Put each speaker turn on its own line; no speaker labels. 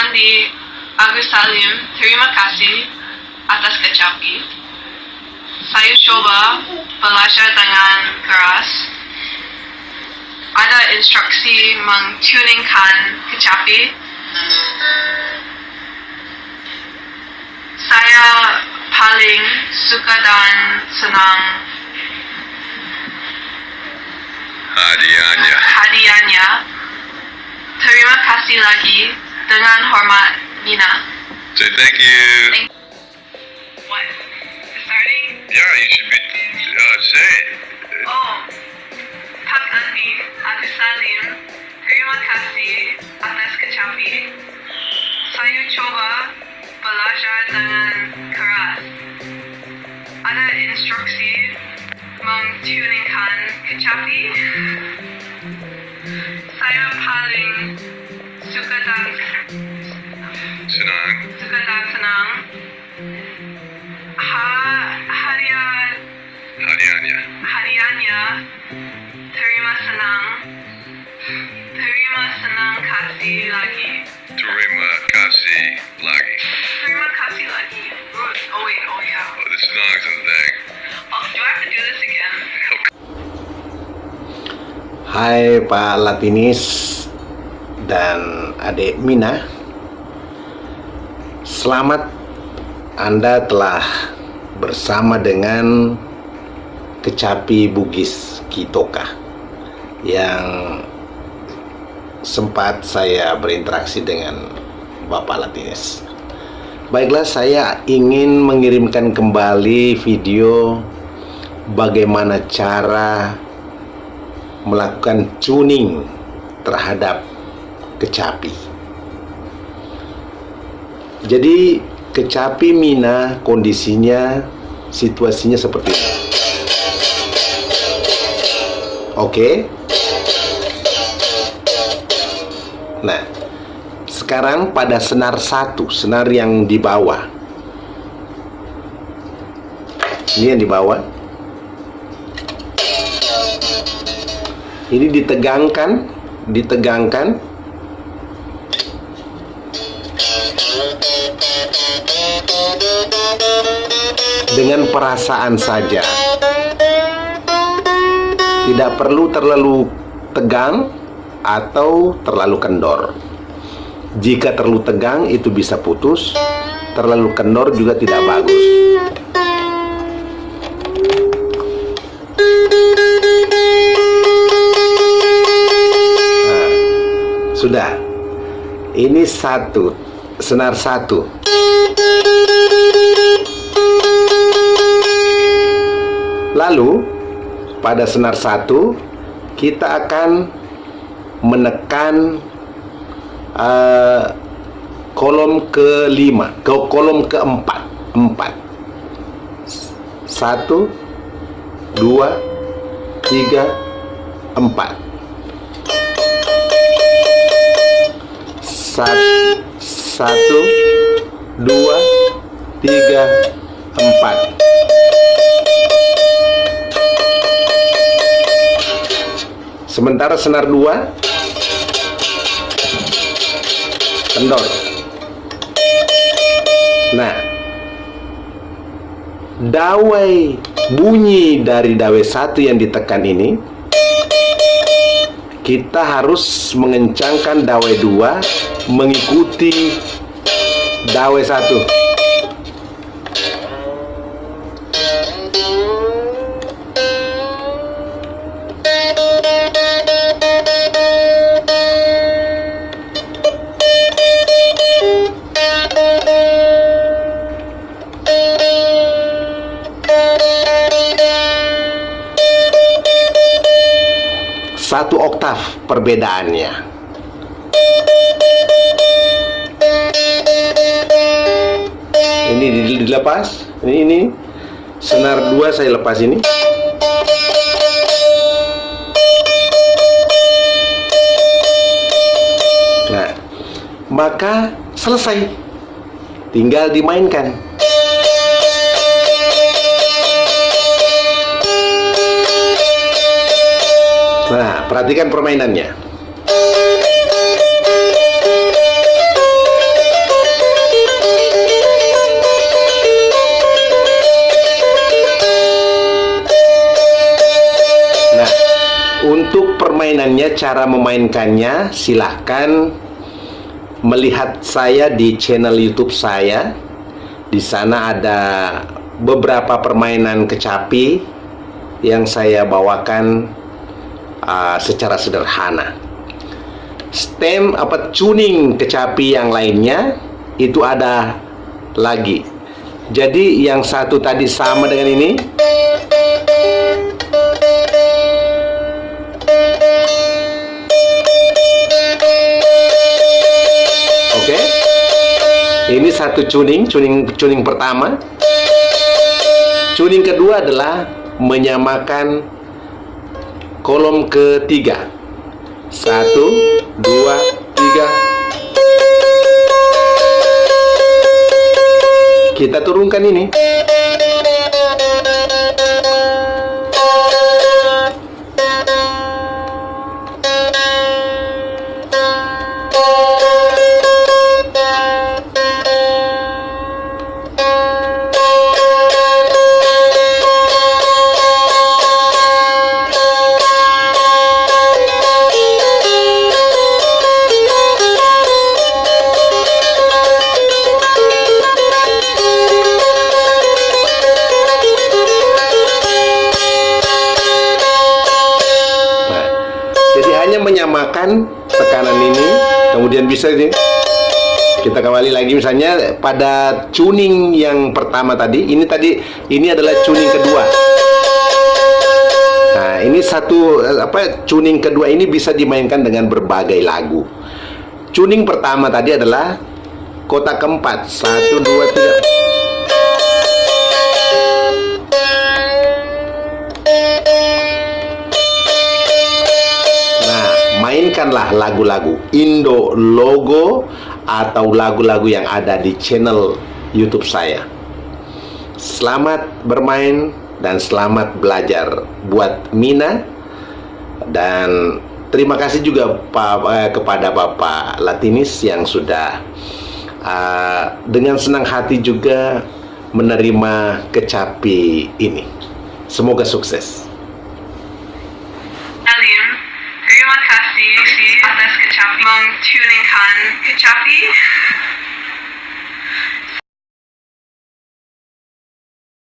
Andi Agus Salim, terima kasih atas kecapi. Saya coba belajar dengan keras. Ada instruksi mentuningkan kecapi. Saya paling suka dan senang hadiahnya. Terima kasih lagi. Dengan hormat, Nina.
Say thank you.
What? It's starting?
Yeah, you should be say it.
Oh, Pak Andi Agus Salim, terima kasih atas kecapi. Saya coba belajar dengan keras. Ada instruksi mentuningkan kecapi. Saya paling suka dan senang. Hadiahnya. Terima senang kasih lagi.
Terima kasih lagi.
Oh wait, oh yeah.
Oh, the songs and the thing.
Oh, do I have to do this again?
Hai Pak Latinis dan adik Mina. Selamat, Anda telah bersama dengan kecapi Bugis Kitoka yang sempat saya berinteraksi dengan Bapak Latinis. Baiklah, saya ingin mengirimkan kembali video bagaimana cara melakukan tuning terhadap kecapi. Jadi kecapi Mina kondisinya, situasinya seperti ini. Oke. Nah, sekarang pada senar 1, senar yang di bawah. Ini yang di bawah. Ini ditegangkan dengan perasaan saja. Tidak perlu terlalu tegang atau terlalu kendor. Jika terlalu tegang itu bisa putus, terlalu kendor juga tidak bagus. Nah, sudah. Ini senar 1. Lalu pada senar 1 kita akan menekan kolom ke-5, kolom ke-4. 1, 2, 3, 4. 1, 2, 3, 4. Sementara senar 2 kendor. Nah, dawai bunyi dari dawai 1 yang ditekan ini, kita harus mengencangkan dawai 2 mengikuti dawai 1. Satu oktav perbedaannya. Ini dilepas. Ini senar 2 saya lepas ini. Nah, maka selesai. Tinggal dimainkan. Nah, perhatikan permainannya. cara memainkannya, silahkan melihat saya di channel YouTube saya. Di sana ada beberapa permainan kecapi yang saya bawakan secara sederhana. Stem tuning kecapi yang lainnya itu ada lagi. Jadi yang satu tadi sama dengan ini. Oke. Ini satu tuning pertama. Tuning kedua adalah menyamakan kolom ketiga. 1, 2, 3. Kita turunkan ini. Menyamakan tekanan ini, kemudian bisa ini. Kita kembali lagi, misalnya pada tuning yang pertama tadi, ini adalah tuning kedua. Nah, ini tuning kedua ini bisa dimainkan dengan berbagai lagu. Tuning pertama tadi adalah kotak keempat. 1, 2, 3. Mainkanlah lagu-lagu Indo Logo atau lagu-lagu yang ada di channel YouTube saya. Selamat bermain dan selamat belajar buat Mina. Dan terima kasih juga kepada Bapak Latinis yang sudah dengan senang hati juga menerima kecapi ini. Semoga sukses.
Terima kasih atas kecapi, mengtuningkan kecapi.